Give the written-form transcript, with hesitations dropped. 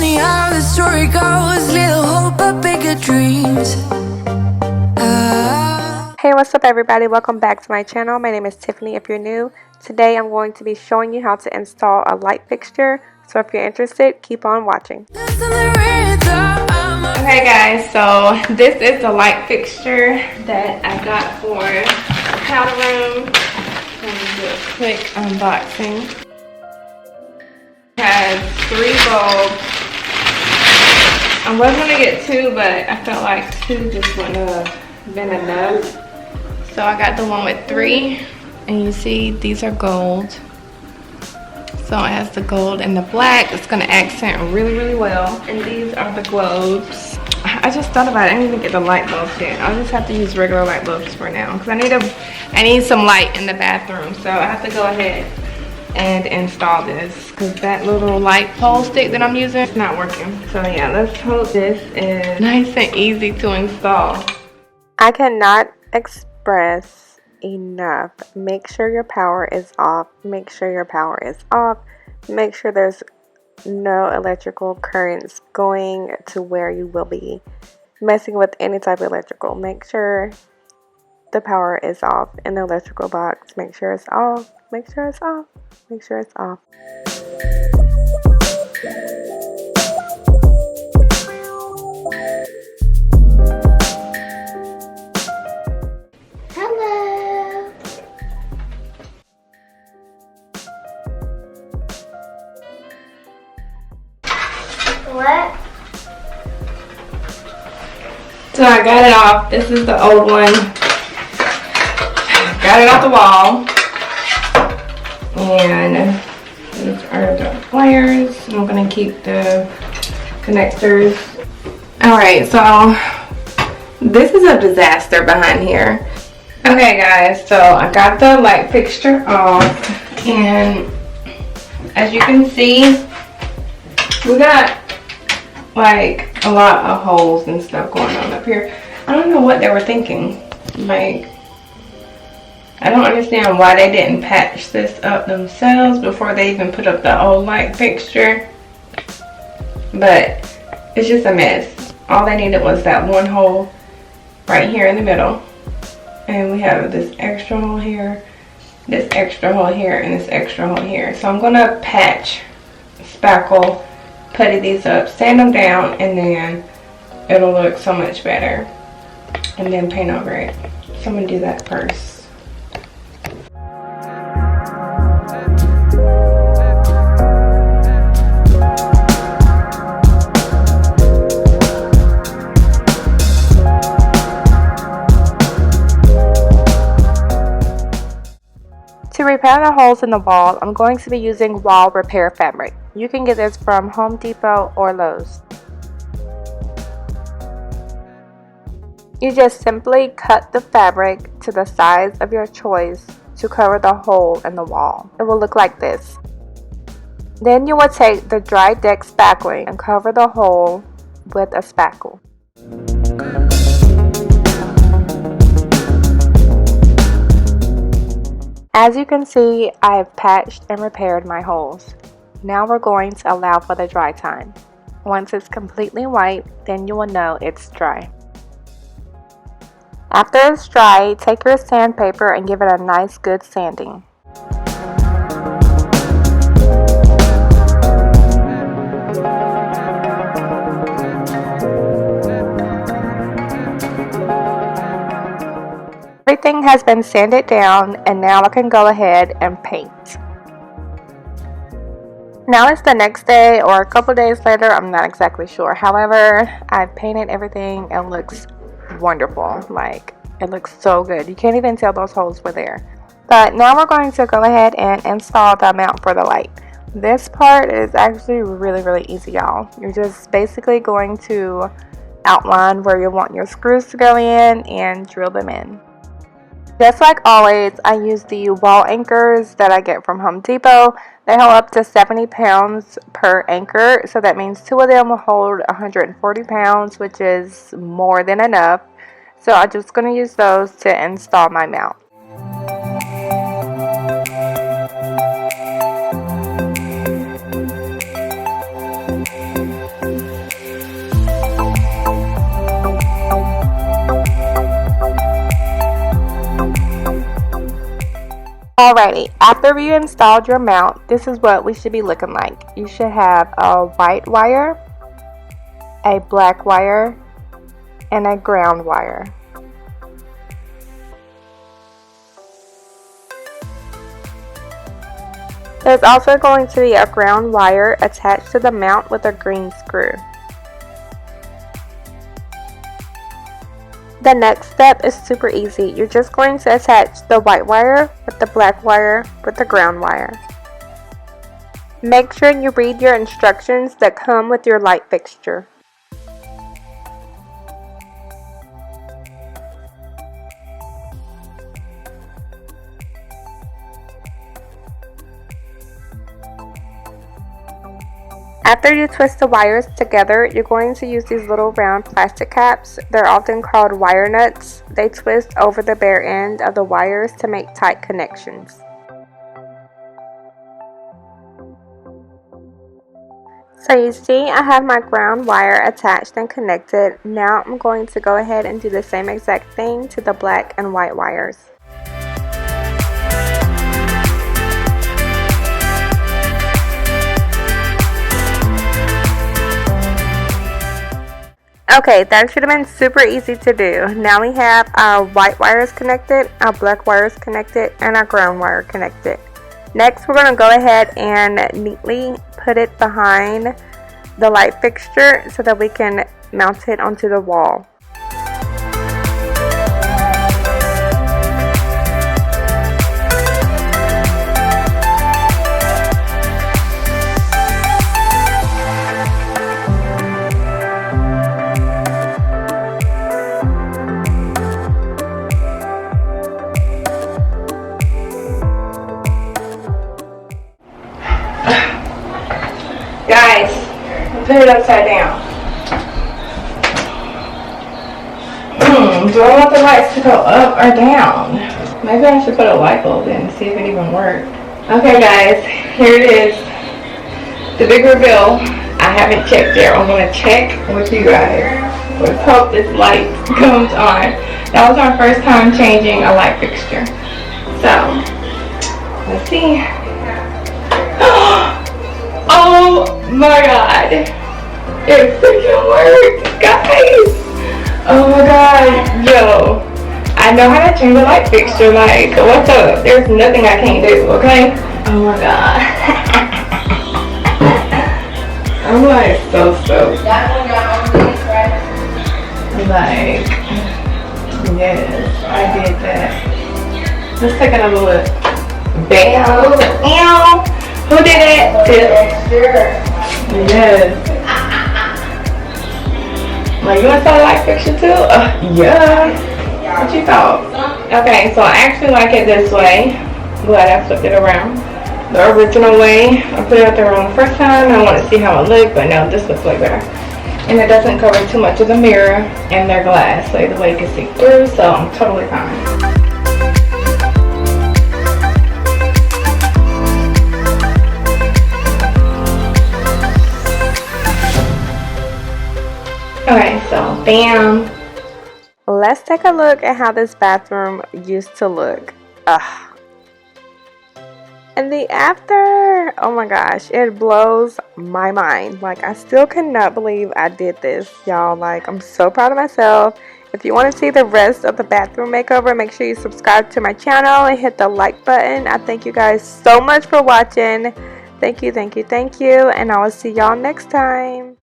funny how the story goes. Little hope but bigger dreams. Hey, what's up everybody? Welcome back to my channel. My name is Tiffany if you're new. Today I'm going to be showing you how to install a light fixture. So if you're interested, keep on watching. Okay guys, so this is the light fixture that I got for the powder room. I'm going to do a quick unboxing. It has 3 bulbs. I was going to get 2, but I felt like 2 just wouldn't have been enough. So I got the one with 3, and you see these are gold. So it has the gold and the black. It's gonna accent really well. And these are the globes. I just thought about it. I didn't even get the light bulbs yet. I'll just have to use regular light bulbs for now because I need some light in the bathroom. So I have to go ahead and install this because that little light pole stick that I'm using is not working. So yeah, let's hope this is nice and easy to install. I cannot express enough. Make sure your power is off. Make sure your power is off. Make sure there's no electrical currents going to where you will be messing with any type of electrical. Make sure the power is off in the electrical box. Make sure it's off. Make sure it's off. Make sure it's off. What? So I got it off. This is the old one. Got it off the wall. And these are the wires. I'm going to keep the connectors. Alright, so this is a disaster behind here. Okay guys, so I got the light fixture off. And as you can see, we got like a lot of holes and stuff going on up here. I don't know what they were thinking. Like, I don't understand why they didn't patch this up themselves before they even put up the old light fixture. But it's just a mess. All they needed was that one hole right here in the middle. And we have this extra hole here, this extra hole here, and this extra hole here. So I'm gonna patch, spackle, putty these up, sand them down, and then it'll look so much better. And then paint over it. So I'm gonna do that first. To repair the holes in the wall, I'm going to be using wall repair fabric. You can get this from Home Depot or Lowe's. You just simply cut the fabric to the size of your choice to cover the hole in the wall. It will look like this. Then you will take the dry Dex Spackling and cover the hole with a spackle. As you can see, I have patched and repaired my holes. Now we're going to allow for the dry time. Once it's completely white, then you will know it's dry. After it's dry, take your sandpaper and give it a nice good sanding. Everything has been sanded down, and now I can go ahead and paint. Now it's the next day or a couple days later, I'm not exactly sure. However, I've painted everything and it looks wonderful. Like, it looks so good. You can't even tell those holes were there. But now we're going to go ahead and install the mount for the light. This part is actually really easy, y'all. You're just basically going to outline where you want your screws to go in and drill them in. Just like always, I use the wall anchors that I get from Home Depot. They hold up to 70 pounds per anchor, so that means 2 of them will hold 140 pounds, which is more than enough. So I'm just going to use those to install my mount. Alrighty, after you installed your mount, this is what we should be looking like. You should have a white wire, a black wire, and a ground wire. There's also going to be a ground wire attached to the mount with a green screw. The next step is super easy. You're just going to attach the white wire with the black wire with the ground wire. Make sure you read your instructions that come with your light fixture. After you twist the wires together, you're going to use these little round plastic caps. They're often called wire nuts. They twist over the bare end of the wires to make tight connections. So you see, I have my ground wire attached and connected. Now I'm going to go ahead and do the same exact thing to the black and white wires. Okay, that should have been super easy to do. Now we have our white wires connected, our black wires connected, and our ground wire connected. Next, we're going to go ahead and neatly put it behind the light fixture so that we can mount it onto the wall. Guys, put it upside down. Do I want the lights to go up or down? Maybe I should put a light bulb in and see if it even works. Okay guys, here it is. The big reveal. I haven't checked yet. I'm going to check with you guys. Let's hope this light comes on. That was our first time changing a light fixture. So, let's see. Oh my god, it freaking worked, guys. Oh my god, yo, I know how to change a light fixture. Like, what's up? There's nothing I can't do, okay? Oh my god. I'm like so stoked. Like, yes, I did that. Let's take another look. Bam. Ew. Who did it? Yes. Like, you want to start a light fixture too? Yeah. What you thought? Okay, so I actually like it this way. Glad I flipped it around. The original way. I put it out there on the first time. I want to see how it looked, but no, this looks way better. And it doesn't cover too much of the mirror and their glass, so the way you can see through, so I'm totally fine. Okay, so bam. Let's take a look at how this bathroom used to look. And the after, oh my gosh, it blows my mind. Like, I still cannot believe I did this, y'all. Like, I'm so proud of myself. If you want to see the rest of the bathroom makeover, make sure you subscribe to my channel and hit the like button. I thank you guys so much for watching. Thank you, and I will see y'all next time.